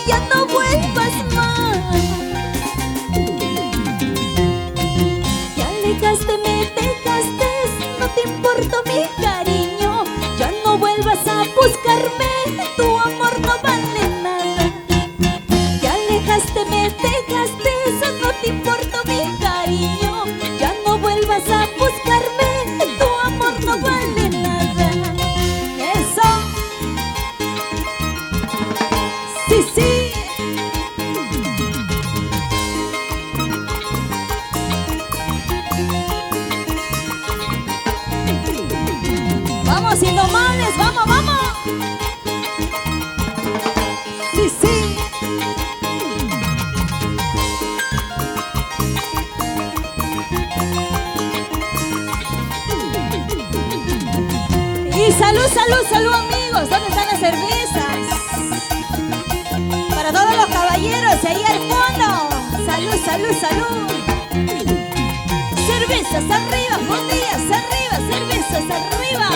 ya no vuelvas más. Ya alejaste, me dejaste, no te importó mi cariño. Ya no vuelvas a buscarme, tu amor no vale nada. Ya alejaste, me dejaste, no te importó mi cariño. Ya no vuelvas a buscarme, tu amor no vale nada. Eso. Sí, sí. Vamos, indomables, vamos, vamos. Sí, sí. Y salud, salud, salud, amigos. ¿Dónde están las cervezas? Para todos los caballeros ahí al fondo. Salud, salud, salud. Cervezas arriba, botellas arriba, cervezas arriba.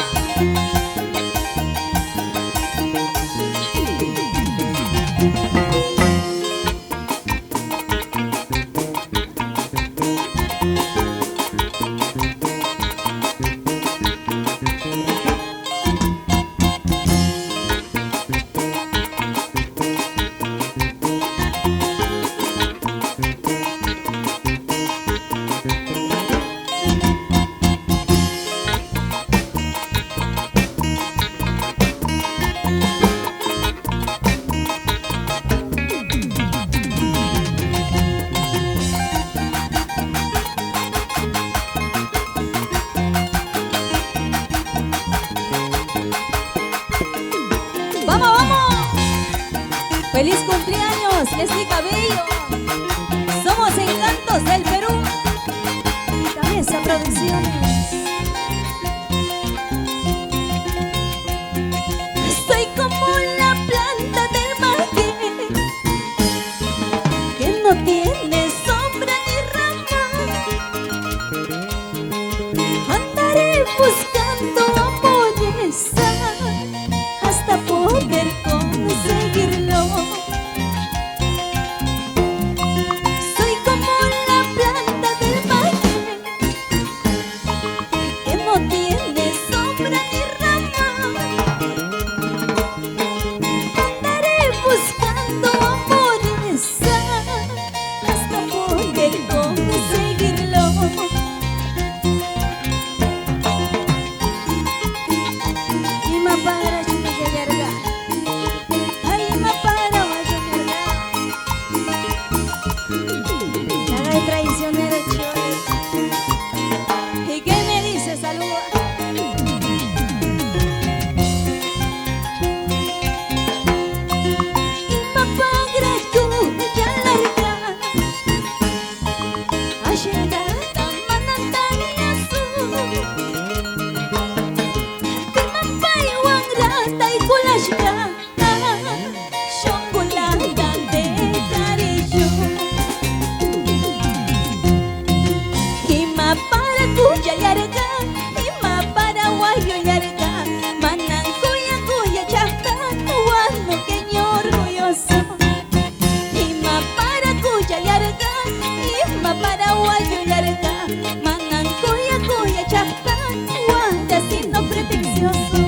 ¡Vamos, vamos! ¡Feliz cumpleaños, Leslie Cabello! Somos Encantos del Perú y Cabeza Producciones. Estoy como la planta del maguey que no tiene sombra ni rama. Andaré buscando amores hasta poder conseguirlo. Soy como la planta del maguey que no tiene sombra ni rama. Andaré buscando amores hasta poder conseguirlo. Y me para traicionero chole. ¿Y qué me dice? Saludos. Y papá ya larga a llegar a manantani azul. Que mamá y wangrata y kulashka chocolate de cariño. Para cuya yarga, ima para guayo yarga, manan cuya chata, guano que orgulloso. Ima para cuya yarga, ima para guayo yarga, manan cuya chata, guanta sino pretencioso.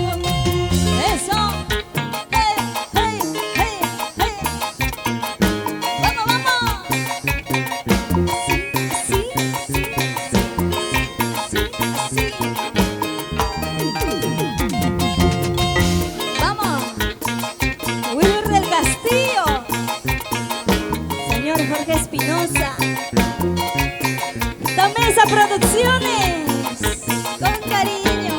Eso. Hey, hey, hey, hey. Vamos, vamos. Vamos, Wilber del Castillo, señor Jorge Espinosa, Tamesa Producciones, con cariño.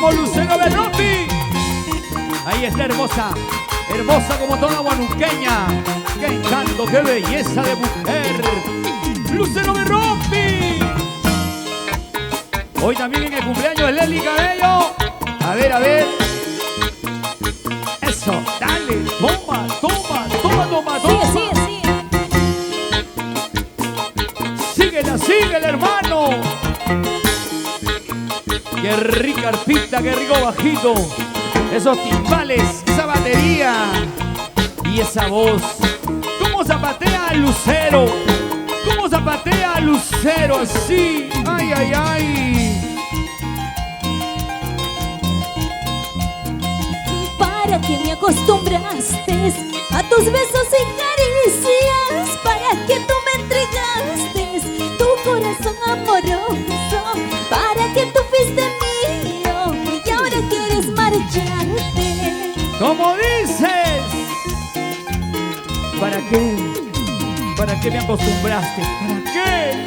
Vamos, Lucero Berropi. Ahí está hermosa, hermosa como toda guanuqueña. ¡Qué encanto, qué belleza de mujer! ¡Lucero Berropi! Hoy también en el cumpleaños de Leslie Cabello. A ver, a ver. Eso, dale, toma, toma, toma, toma, toma. Sigue, sigue, sigue. Síguela, hermano. Qué rica arpita, qué rico bajito. Esos timbales, esa batería y esa voz. ¿Cómo zapatea Lucero? ¿Cómo zapatea Lucero así? ¡Ay, ay, ay! ¿Para qué me acostumbraste a tus besos y caricias? ¿Para qué tú me entregaste tu corazón amoroso? ¿Para qué tú fuiste mío y ahora quieres marcharte? ¿Cómo dices? ¿Para qué? ¿Para qué me acostumbraste? ¿Para qué?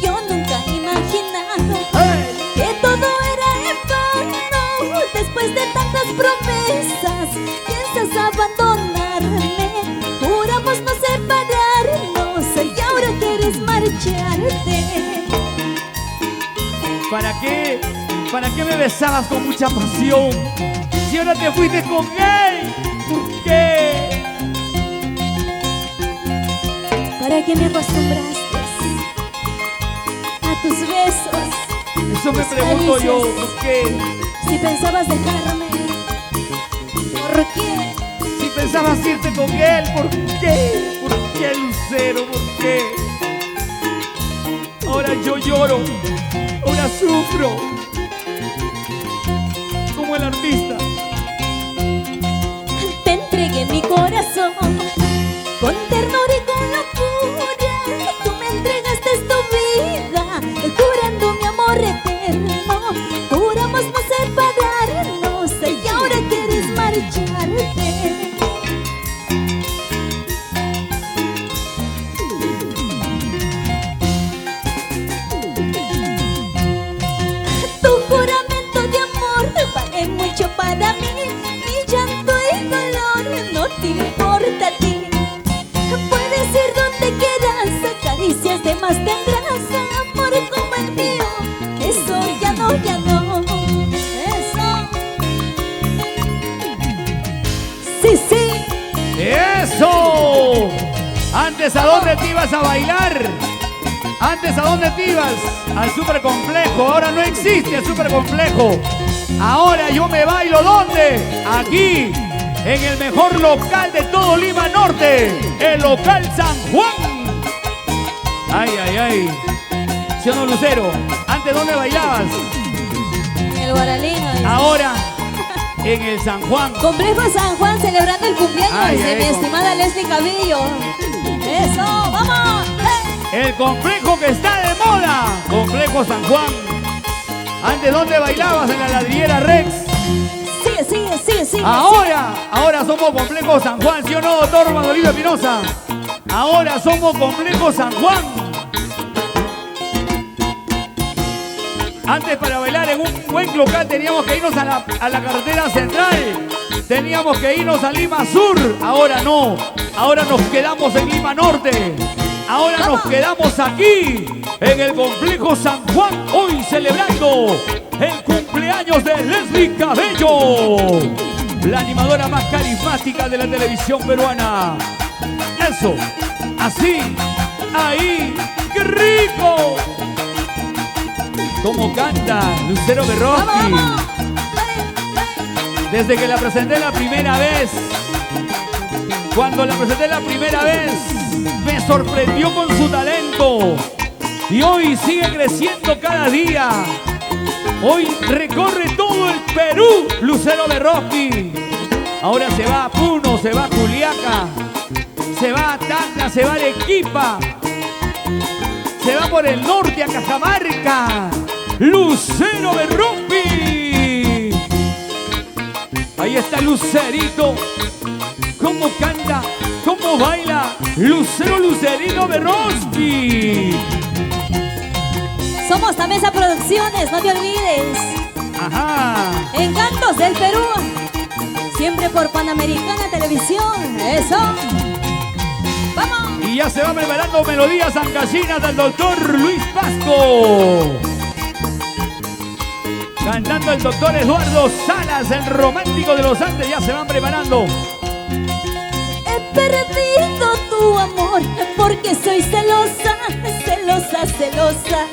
Yo nunca he imaginado ¡Hey! que todo era en vano. Después de tantas promesas, piensas abandonarme. Juramos no separarnos y ahora quieres marcharte. ¿Para qué? ¿Para qué me besabas con mucha pasión? Si ahora te fuiste con él, ¿por qué? ¿Para qué me acostumbraste a tus besos? Eso me tus pregunto yo, caricias? ¿por qué? Si pensabas dejarme, ¿por qué? Si pensabas irte con él, ¿por qué? ¿Por qué, Lucero? ¿Por qué? Ahora yo lloro, ahora sufro, como el artista. Te entregué mi corazón con ternura y con locura. Tú me entregaste tu vida, jurando mi amor eterno. Juramos no separarnos y ahora quieres marcharte. Tu juramento de amor vale mucho para mí. Mi llanto y dolor no te importa a ti. Puedes ir donde quieras, caricias de más tendrás. Amor como el mío, eso ya no, ya no. Eso. Sí, sí. ¡Eso! Antes, ¿a dónde te ibas a bailar? Antes, ¿a dónde te ibas? Al supercomplejo. Ahora no existe el supercomplejo. Ahora yo me bailo, ¿dónde? Aquí, en el mejor local de todo Lima Norte, el local San Juan. Ay, ay, ay. ¿Sí o no, Lucero? Antes, ¿dónde bailabas? El Guaralino. Ahora, en el San Juan. Complejo San Juan celebrando el cumpleaños Ay, de ay, mi estimada Leslie Cabello. Eso, vamos. El complejo que está de moda. Complejo San Juan. Antes, ¿dónde bailabas? En la ladrillera Rex. Sigue, sigue, sigue, sigue. Ahora somos Complejo San Juan, ¿sí o no, doctor Manolito Espinosa? Ahora somos Complejo San Juan. Antes, para bailar en un buen local teníamos que irnos a la carretera central. Teníamos que irnos a Lima Sur. Ahora no. Ahora nos quedamos en Lima Norte. Ahora nos quedamos aquí, en el Complejo San Juan, hoy celebrando el cumpleaños de Leslie Cabello, la animadora más carismática de la televisión peruana. Eso, así, ahí, ¡qué rico! ¿Cómo canta Lucero Berropi? Vamos, vamos. Desde que la presenté la primera vez, cuando la presenté la primera vez, me sorprendió con su talento. Y hoy sigue creciendo cada día. Hoy recorre todo el Perú, Lucero Berropi. Ahora se va a Puno, se va a Juliaca, se va a Tacna, se va a Arequipa, se va por el norte a Cajamarca. Lucero Berropi. Ahí está Lucerito. ¿Cómo canta? ¿Cómo baila? Lucero Lucerito Berropi. Somos Tamesa Producciones, no te olvides. Ajá. Encantos del Perú. Siempre por Panamericana Televisión. Eso. ¡Vamos! Y ya se va preparando melodías ancasinas del doctor Luis Pasco. Cantando el doctor Eduardo Salas, el romántico de los Andes. Ya se van preparando. He perdido tu amor porque soy celosa, celosa, celosa.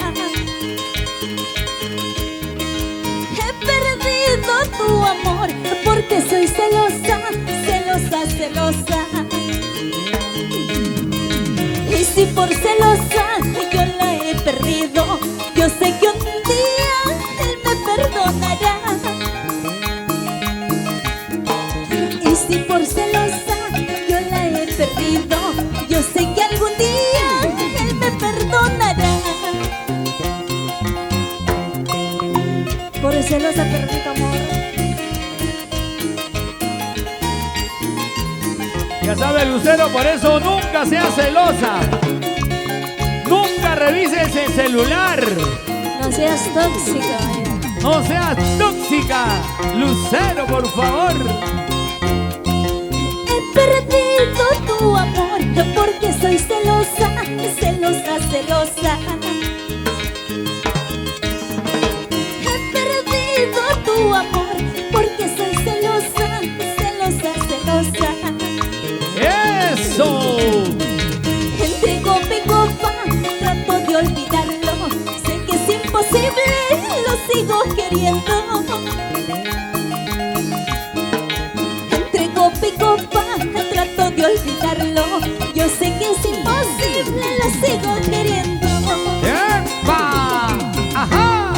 He perdido tu amor porque soy celosa, celosa, celosa. Y si por celosa yo la he perdido, yo sé que un día él me perdonará. Y si por celosa yo la he perdido, yo sé que algún día él me perdonará. Por celosa perdí tu amor. Ya sabe, Lucero, por eso nunca sea celosa. Nunca revises el celular. No seas tóxica. No seas tóxica. Lucero, por favor. He perdido tu amor porque soy celosa, celosa, celosa. He perdido tu amor porque soy celosa, celosa, celosa. ¡Eso! Entre copa y copa trato de olvidarlo. Sé que es imposible, lo sigo queriendo. Entre copa y copa trato de olvidarlo. Yo sé que es imposible, lo sigo queriendo. ¡Epa! ¡Ajá!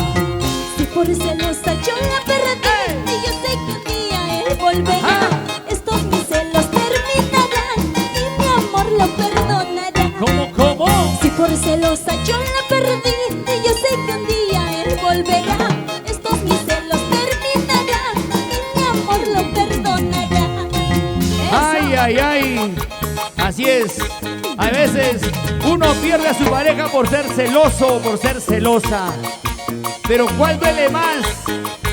Si por celosa yo la perdí, y yo sé que un día él volverá. Ajá. Estos mis celos terminarán y mi amor lo perdonará. ¿Cómo? Si por celosa yo la perdí, y yo sé que un día él volverá. Estos mis celos terminarán y mi amor lo perdonará. Eso. ¡Ay, ay, ay! Así es. A veces uno pierde a su pareja por ser celoso o por ser celosa. Pero ¿cuál duele más?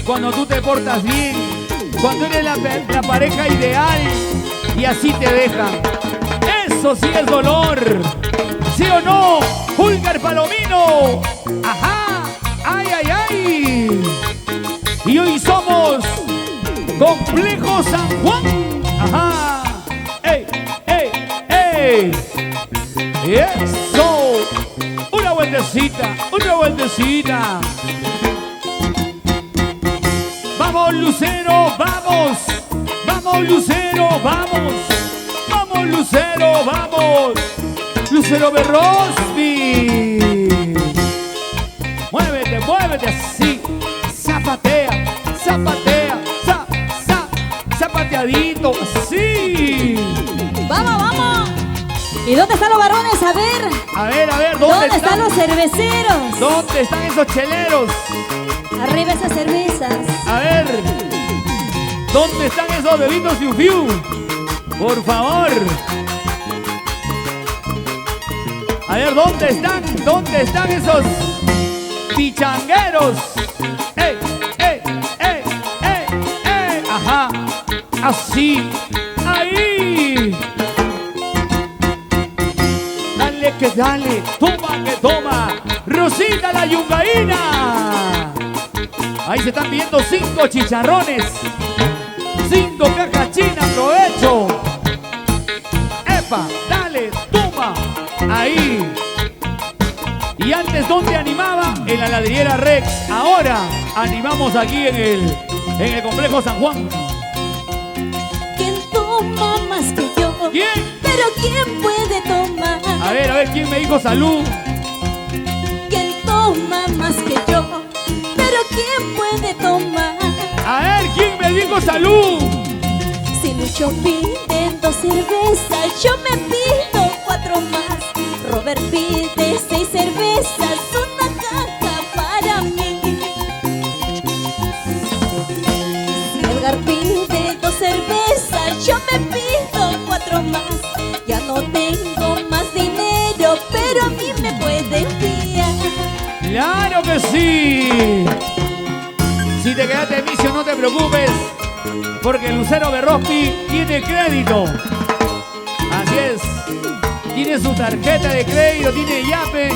Cuando tú te portas bien, cuando eres la pareja ideal y así te dejan. Eso sí es dolor. ¿Sí o no? Julgar Palomino. Ajá. ¡Ay, ay, ay! Y hoy somos Complejo San Juan. Ajá. ¡Ey, ey, ey! ¡Eso! Una vueltecita, una vueltecita. ¡Vamos, Lucero, vamos! ¡Vamos, Lucero, vamos! ¡Vamos, Lucero, vamos! ¡Lucero Berrosby! ¡Muévete, muévete así! ¡Zapatea, zapatea! ¡Zapateadito! ¡Así! ¡Vamos, vamos! ¿Y dónde están los varones? A ver, ¿dónde están los cerveceros? ¿Dónde están esos cheleros? Arriba esas cervezas. A ver, ¿dónde están esos bebitos Fiu Fiu? Por favor. A ver, ¿dónde están esos pichangueros? ¡Ey, ey, ey, ey, ey! Ajá, así, ahí. Dale que dale, toma que toma. Rosita la yungaína. Ahí se están viendo 5 chicharrones, 5 cajas chinas, provecho. Epa, dale, toma. Ahí. Y antes, ¿dónde animaba? En la ladriera Rex. Ahora animamos aquí en el Complejo San Juan. ¿Quién toma más que yo? ¿Quién? Pero ¿quién puede tomar? A ver, ¿quién me dijo salud? ¿Quién toma más que yo? Pero ¿quién puede tomar? A ver, ¿quién me dijo salud? Si Lucho pide 2 cervezas, yo me pido 4 más. Robert pide 6 cervezas, una caja para mí. Si Edgar pide 2 cervezas, yo me pido 4 más. Ya no tengo más dinero, pero a mí me pueden fiar. Claro que sí. Si te quedaste en vicio, no te preocupes, porque Lucero Berrospi tiene crédito. Así es. Tiene su tarjeta de crédito, tiene Yape.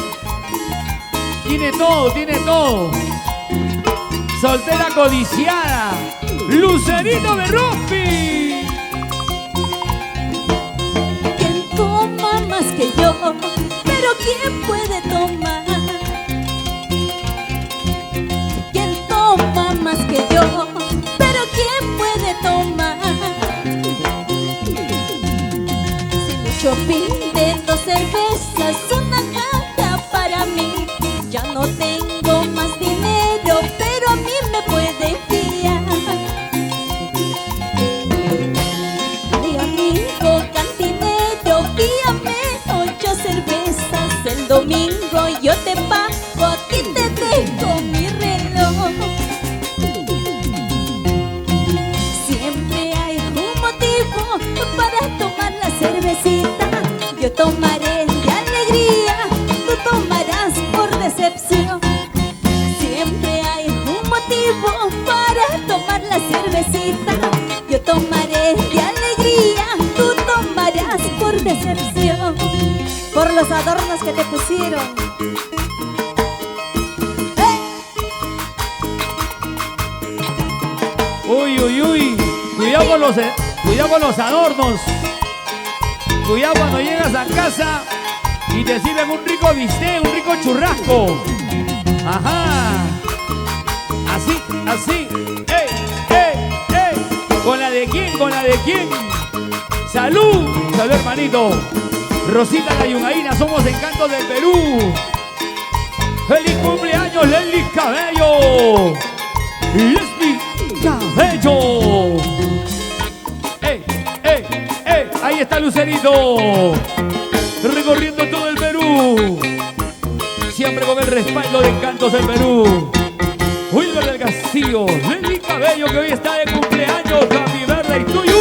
Tiene todo, tiene todo. Soltera codiciada, Lucerito Berrospi. ¿Quién toma más que yo? Pero ¿quién puede tomar? ¿Quién toma más que yo? Pero ¿quién puede tomar? Si mucho pide 2 cervezas, una caja para mí. Ya no tengo más dinero, pero a mí me puede fiar. Ay, amigo cantinero, fíame 8 cervezas el domingo. Yo te pago, aquí te dejo mi reloj. Siempre hay un motivo para tomar la cervecita. Yo tomaré de alegría, tú tomarás por decepción. Siempre hay un motivo para tomar la cervecita. Yo tomaré de alegría, tú tomarás por decepción. Por los adornos que te pusieron. Uy, uy, uy. Cuidado con los adornos. Cuidado cuando llegas a casa y te sirven un rico bistec, un rico churrasco. Ajá. Así, así. ¡Ey, ey, ey! ¿Con la de quién? ¿Con la de quién? ¡Salud! ¡Salud, hermanito! Rosita la Yungaína, somos Encantos del Perú. ¡Feliz cumpleaños, Leslie Cabello! ¡Leslie Cabello! ¡Ey, ey, ey! Ahí está Lucerito, recorriendo todo el Perú, siempre con el respaldo de Encantos del Perú. Wilber del Castillo, Leslie Cabello, que hoy está de cumpleaños. Happy birthday to you.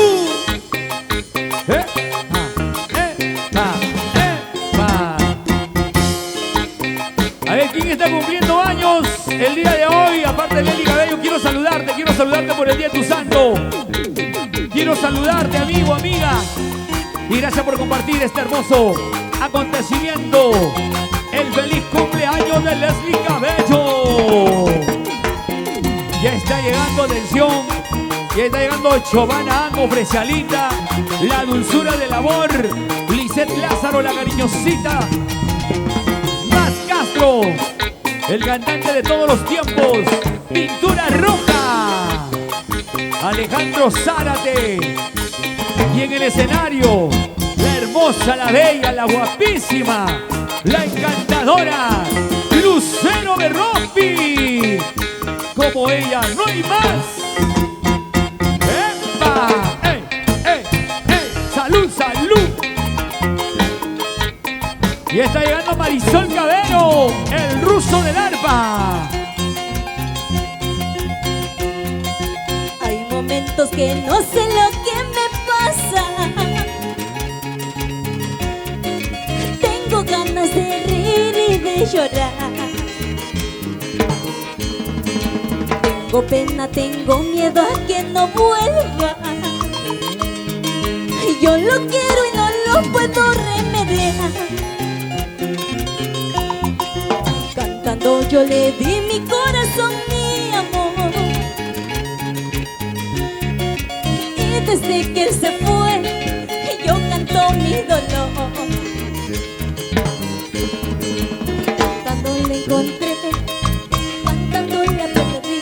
A ver, ¿quién está cumpliendo años el día de hoy? Aparte de Leslie Cabello, quiero saludarte por el día de tu santo. Quiero saludarte, amigo, amiga. Y gracias por compartir este hermoso acontecimiento. El feliz cumpleaños de Leslie Cabello. Ya está llegando, atención. Ya está llegando Chovana Ango, Fresialita, la dulzura del amor, Lisette Lázaro, la cariñosita, Más Castro, el cantante de todos los tiempos, Pintura Roja, Alejandro Zárate. Y en el escenario, la hermosa, la bella, la guapísima, la encantadora, Lucero Berrospi. Como ella, no hay más. ¡Epa! ¡Ey, ey, ey! ¡Salud, salud! Y está llegando Marisol Cabello, el ruso del arpa. Hay momentos que no sé lo que me pasa. Tengo ganas de reír y de llorar. Tengo pena, tengo miedo a que no vuelva. Yo lo quiero y no lo puedo remediar. Cantando yo le di mi corazón, mi amor. Y desde que él se fue, yo canto mi dolor. Cantando le encontré, cantando la perdí.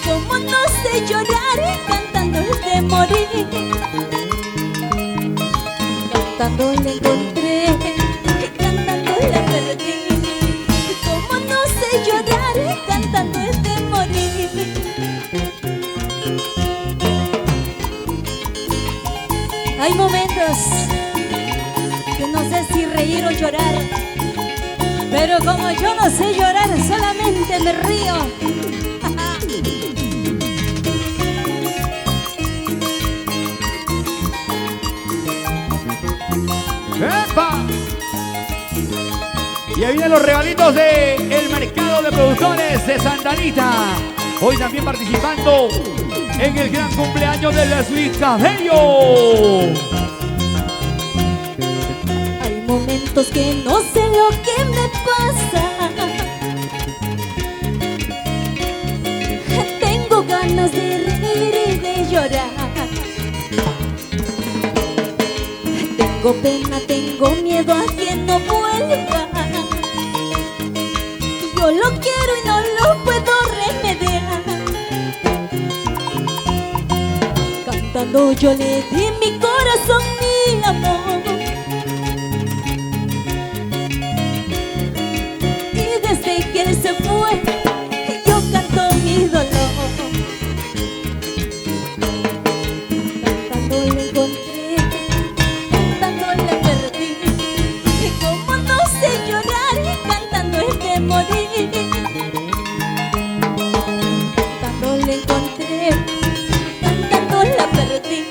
Como no sé llorar, cantando de morir. Cantando la encontré, cantando la perdí. Como no sé llorar, cantando de morir. Hay momentos que no sé si reír o llorar, pero como yo no sé llorar, solamente me río. ¡Epa! Y ahí vienen los regalitos del mercado de productores de Santa Anita. Hoy también participando en el gran cumpleaños de Leslie Cabello. Hay momentos que no sé lo que me pasa. Tengo ganas de reír y de llorar. Tengo pena, tengo miedo a que no vuelva. Yo lo quiero y no lo puedo remediar. Cantando yo le di mi corazón, mi amor. Y desde que él se fue, yo canto mi dolor. Cantando le encontré, cantando le perdí. Y como no sé llorar, cantando es de morir. Cantando le encontré, cantando la perdí.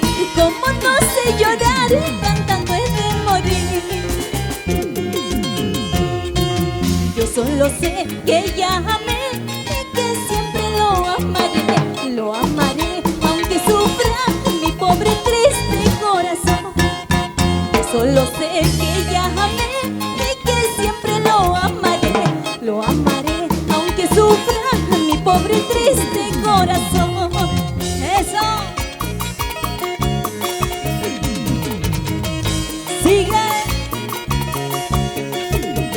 Y como no sé llorar, cantando es de morir. Yo solo sé que ella amé y que siempre lo amaré. Lo amaré aunque sufra mi pobre triste corazón. Yo solo sé que ella amé y que siempre lo amaré. Lo amaré aunque sufra mi pobre triste corazón. Eso. Sigue.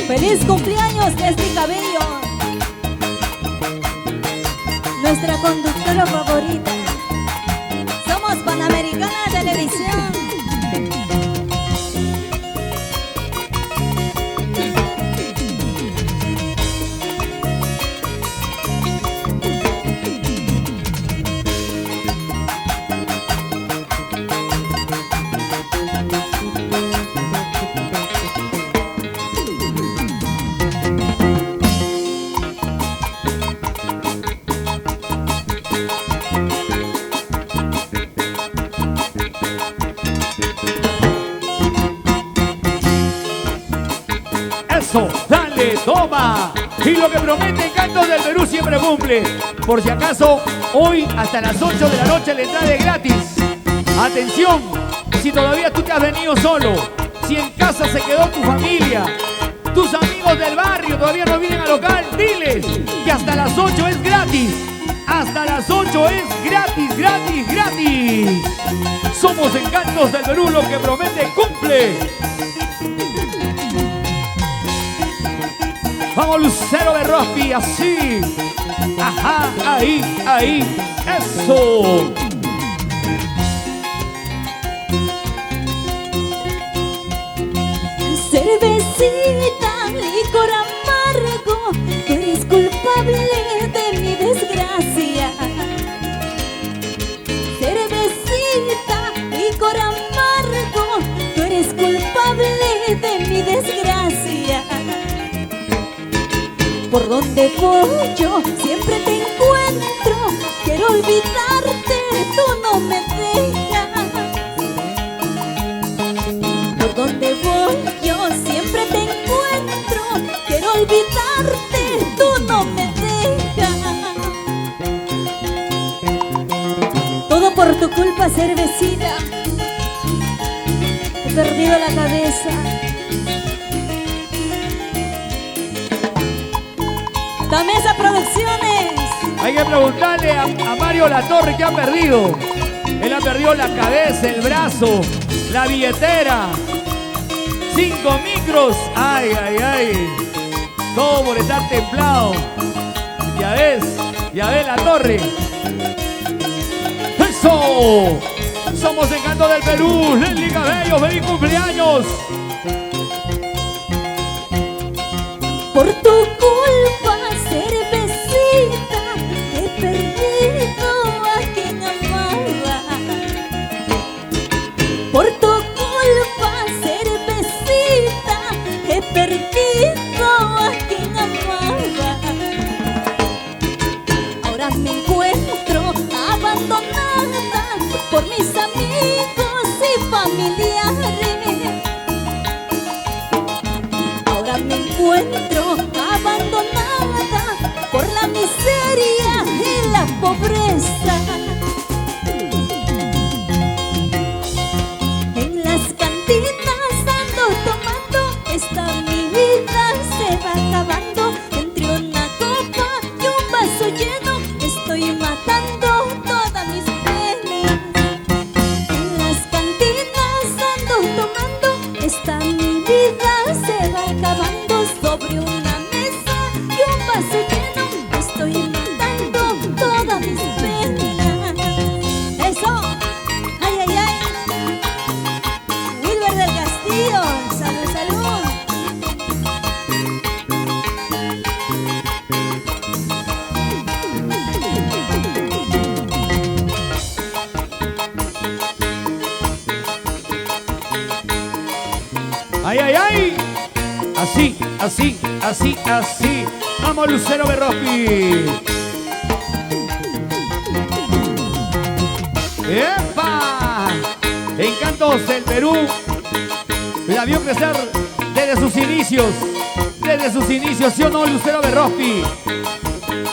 ¡Feliz cumpleaños, Leslie Cabello! Nuestra conductora favorita. Somos Panamericana Televisión. Eso, dale, toma. Y lo que promete Cantos del Perú siempre cumple. Por si acaso, hoy hasta las 8 de la noche la entrada es gratis. Atención, si todavía tú te has venido solo, si en casa se quedó tu familia, tus amigos del barrio todavía no vienen al local, diles que hasta las 8 es gratis. Hasta las 8 es gratis, gratis, gratis. Somos Encantos del Perú, lo que promete cumple. Vamos, Lucero de Rospi, así. Ajá, ahí, ahí. Eso. Cervecita, licor amargo, tú eres culpable de mi desgracia. Cervecita, licor amargo, tú eres culpable de mi desgracia. Por donde voy yo siempre te encuentro. Quiero olvidarte, tú no me dejas. Por donde voy yo siempre te encuentro. Quiero olvidarte, tú no me dejas. Todo por tu culpa, cervecita. He perdido la cabeza. Tamesa Producciones. Hay que preguntarle a Mario Latorre qué ha perdido. Él ha perdido la cabeza, el brazo, la billetera, 5 micros. Ay, ay, ay. Todo por estar templado. Ya ves Latorre. ¡Eso! Somos Encantos del Perú. Leslie Cabello, feliz cumpleaños. Por tu culpa, cervecita, he perdido a quien amaba. Por tu culpa, cervecita, he perdido a quien amaba. Ahora me encuentro abandonada por mis amigos y familiares. Esta mi vida se va acabando sobre una mesa y un vaso lleno. Me estoy matando todas mis penas. ¡Eso! ¡Ay, ay, ay! Wilber del Castillo, salud, salud. ¡Ay, ay, ay! Así, así, así, así. Vamos, Lucero Berrospi. ¡Epa! Encantos del Perú. La vio crecer desde sus inicios. Desde sus inicios, ¿sí o no, Lucero Berrospi?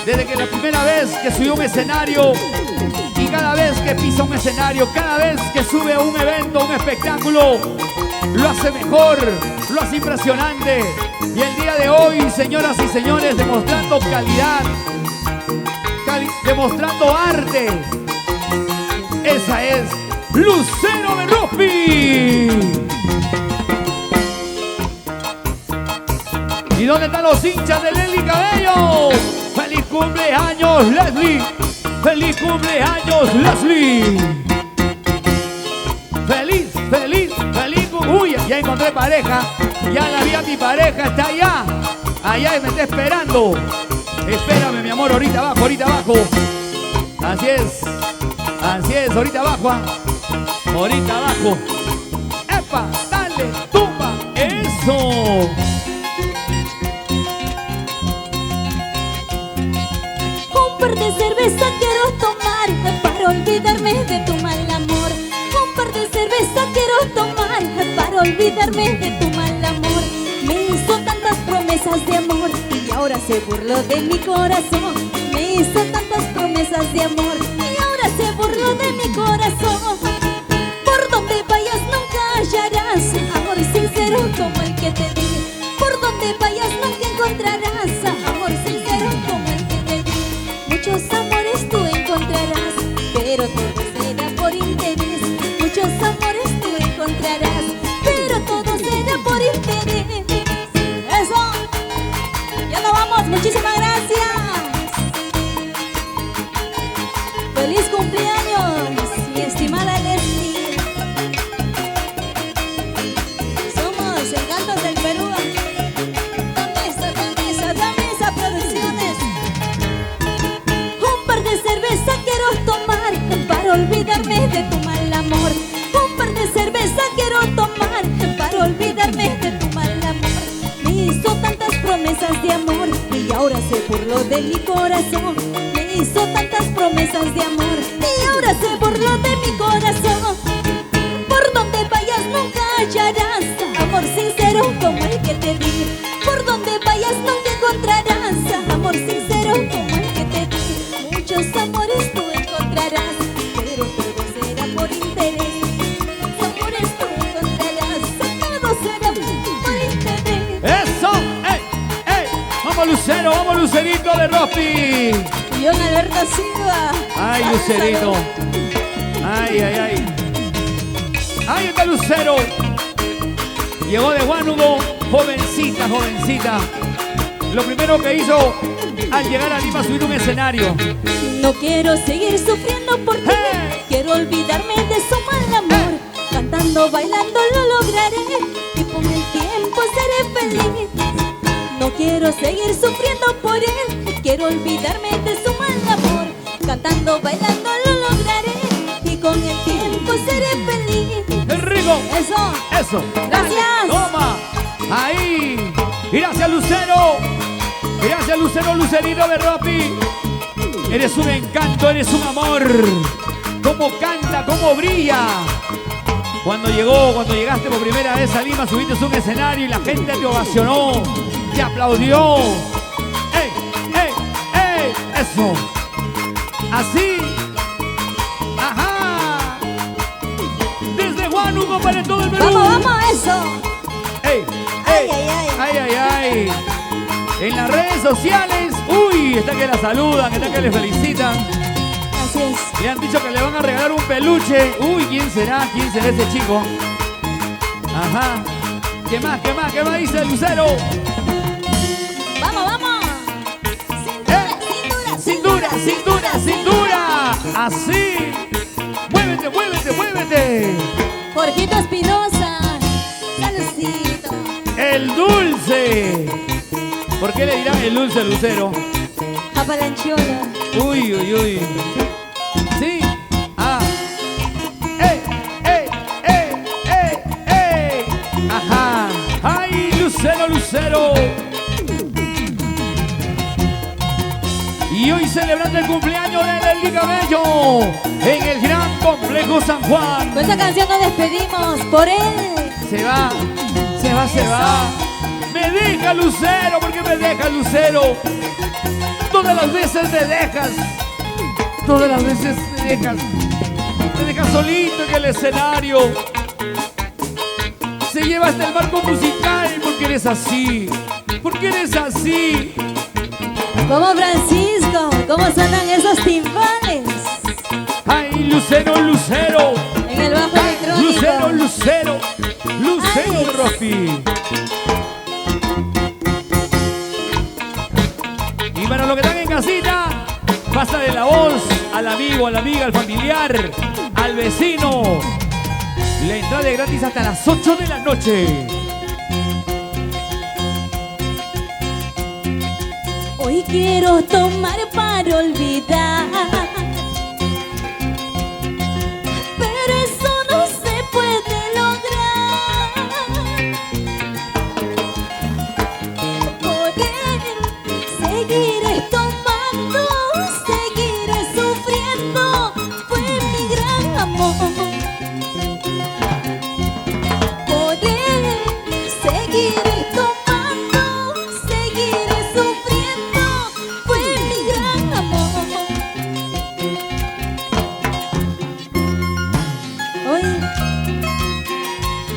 Desde que la primera vez que subió a un escenario y cada vez que pisa un escenario, cada vez que sube a un evento, un espectáculo, lo hace mejor, lo hace impresionante. Y el día de hoy, señoras y señores, demostrando calidad, demostrando arte. Esa es Lucero Berrospi. ¿Y dónde están los hinchas de Leslie Cabello? ¡Feliz cumpleaños, Leslie! ¡Feliz cumpleaños, Leslie! ¡Feliz, feliz, feliz! ¡Uy! Ya encontré pareja. Ya la vi a mi pareja. Está allá. Allá me está esperando. Espérame, mi amor. Ahorita abajo, ahorita abajo. Así es. Así es. Ahorita abajo. Ahorita abajo. ¡Epa! ¡Dale! ¡Tumba! ¡Eso! Un par de cerveza quiero tomar para olvidarme de tu mal amor. Un par de cerveza quiero tomar para olvidarme de tu mal amor. Me hizo tantas promesas de amor y ahora se burló de mi corazón. Me hizo tantas promesas de amor y ahora se burló de mi corazón. Por donde vayas nunca hallarás amor sincero como el que te di. Por donde vayas nunca encontrarás amor sincero como el que te di. Muchos amores tú encontrarás, pero todo será por interés. Muchos amores tú encontrarás, pero todo será por interés. ¡Eso! ¡Ya nos vamos! ¡Muchísimas gracias! ¡Feliz cumpleaños, mi estimada Leslie! Somos Encantos del Perú. Damesa Producciones. Un par de cerveza quiero tomar para olvidarme de tu mal amor. Un par de cerveza quiero tomar para olvidarme de tu mal amor. Me hizo tantas promesas de amor y ahora se burló de mi corazón. Me hizo tantas promesas de amor y ahora se burló de mi corazón. Por donde vayas nunca hallarás amor sincero como el que te di. Por donde vayas nunca encontrarás amor sincero como el que te di. Muchos amores tú encontrarás, pero todo será por interés. Amores tú encontrarás, todo será por interés. ¡Eso! ¡Ey! ¡Ey! ¡Vamos, Lucero! ¡Vamos, Lucerito Berrospi! John Alberto Silva. ¡Ay, Salud, Lucerito! salud. ¡Ay, ay, ay! ¡Ahí está Lucero! Llegó de Huánuco, jovencita, jovencita. Lo primero que hizo al llegar a Lima, subir un escenario. No quiero seguir sufriendo por ti. ¡Hey! Quiero olvidarme de su mal amor. Cantando, bailando lo lograré y con el tiempo seré feliz. No quiero seguir sufriendo por él. Quiero olvidarme de su mal amor. Cantando, bailando lo lograré y con el tiempo seré feliz. ¡Es rico! Eso. ¡Eso! Gracias. ¡Toma! ¡Ahí! ¡Y gracias, Lucero! ¡Gracias, Lucero, Lucerito Berrospi! Eres un encanto, eres un amor. ¡Cómo canta, cómo brilla! Cuando llegaste por primera vez a Lima, subiste a un escenario y la gente te ovacionó, te aplaudió. ¡Ey, ey, ey! ¡Eso! ¡Así! ¡Ajá! Desde Huánuco para todo el Perú. Vamos, vamos, eso. ¡Ey, Ay, ey! ay, ay. ¡Ay, ay, ay! En las redes sociales, uy, está que la saludan, está que le felicitan. Así es. Le han dicho que le van a regalar un peluche. Uy, ¿quién será? ¿Quién será ese chico? Ajá. ¿Qué más? ¿Qué más? ¿Qué más dice el Lucero? Vamos, vamos. Cintura, Cintura, cintura, cintura. Así. Muévete, muévete, muévete. Jorgito Espinosa. Saludcito. El dulce. ¿Por qué le dirán el dulce, Lucero? Apalanchola. Uy, uy, uy. Sí. Ah. ¡Ey, ey, ey, ey, ey! Ajá. ¡Ay, Lucero, Lucero! Y hoy celebrando el cumpleaños de Nelly Cabello en el Gran Complejo San Juan. Con esta canción nos despedimos por él. Se va, se va, se va. Me deja Lucero, ¿por qué me deja Lucero? Todas las veces me dejas. Todas las veces me dejas. Me dejas solito en el escenario. Se lleva hasta el marco musical porque eres así. Porque eres así. Como Francisco, ¿cómo suenan esos timbales? Ay, Lucero, Lucero. En el bajo electrónico. Lucero, Lucero. Lucero, Alex. Rofi. Y para los que están en casita, pásale la voz al amigo, a la amiga, al familiar, al vecino. La entrada es gratis hasta las 8 de la noche. Hoy quiero tomar para olvidar, pero eso no se puede lograr. Por él seguiré tomando, seguiré sufriendo, fue mi gran amor. Por él seguiré tomando, seguiré sufriendo, fue mi gran amor.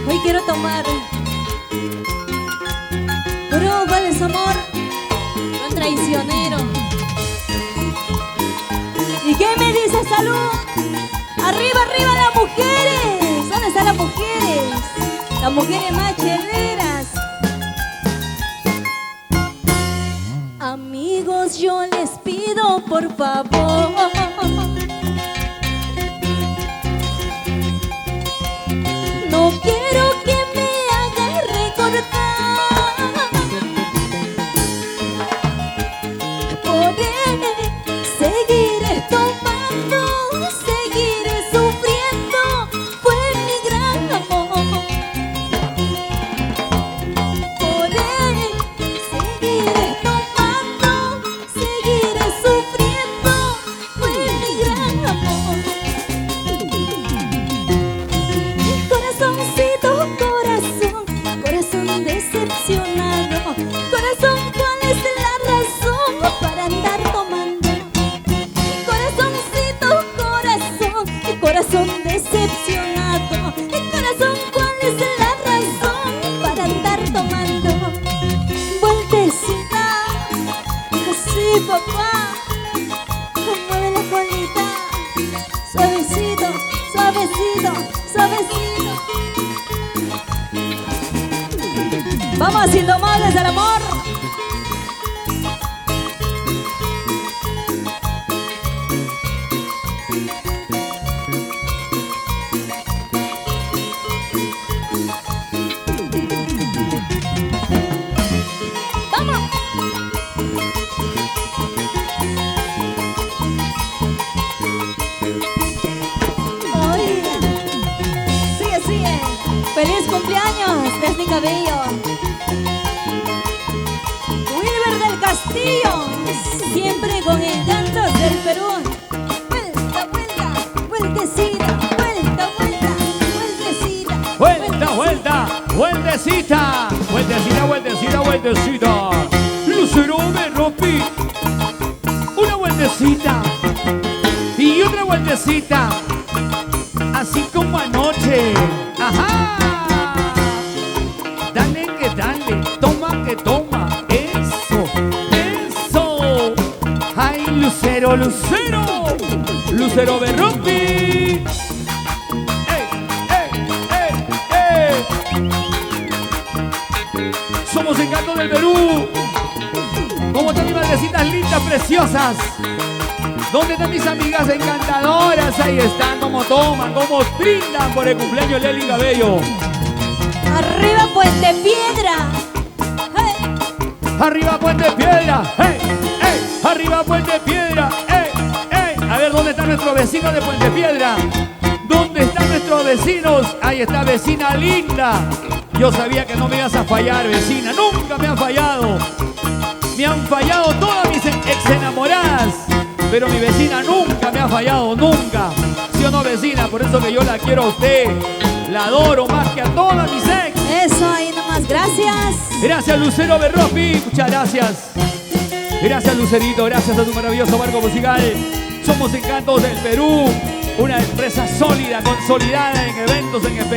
Hoy quiero tomar, pero ¿cuál es amor? Un traicionero. ¿Y qué me dice salud? Arriba, arriba las mujeres. ¿Dónde están las mujeres? Las mujeres macheleras. Amigos, yo les pido por favor, no quiero que me hagan recordar. Por él seguiré tomando, seguiré sufriendo, fue mi gran amor. Por él seguiré tomando, seguiré sufriendo, fue mi gran amor. Corazoncito, corazón, corazón decepcionado. Corazón, ¿cuál es la razón para andar tomando? Corazoncito, corazón, corazón decepcionado. Corazón, ¿cuál es la razón para andar tomando? Vueltecita, así papá, mueve la colita, suavecito, suavecito, suavecito. Vamos, indomables del amor. Vamos. Oiga, sigue, sigue. Feliz cumpleaños, Leslie Cabello. Wilber del Castillo, siempre con encantos del Perú. Vuelta, vuelta, vueltecita, vuelta, vuelta, vueltecita. Vuelta, vuelta, vueltecita. Vueltecita, vueltecita, vueltecita. Lucero me rompí. Una vueltecita. Y otra vueltecita. Así como anoche. Ajá. Dale que dale. Toma que toma. Eso, eso. Ay, Lucero, Lucero. Lucero me rompí. ¡Ey, ey, ey, ey! noviecitas lindas, preciosas. ¿Dónde están mis amigas encantadoras? Ahí están, como toman, como brindan por el cumpleaños de Lely Cabello. Arriba Puente Piedra. Hey. Arriba Puente Piedra, hey, hey, arriba Puente Piedra, hey, hey. A ver, ¿dónde están nuestros vecinos de Puente Piedra? ¿Dónde están nuestros vecinos? Ahí está, vecina linda. Yo sabía que no me ibas a fallar, vecina. Nunca me han fallado. Me han fallado todas mis ex enamoradas, pero mi vecina nunca me ha fallado, nunca. ¿Sí o no, vecina? Por eso que yo la quiero a usted. La adoro más que a todas mis ex. Eso, ahí nomás, gracias. Gracias, Lucero Berropi. Muchas gracias. Gracias, Lucerito. Gracias a tu maravilloso barco musical. Somos Encantos del Perú. Una empresa sólida, consolidada en eventos, en espectáculos.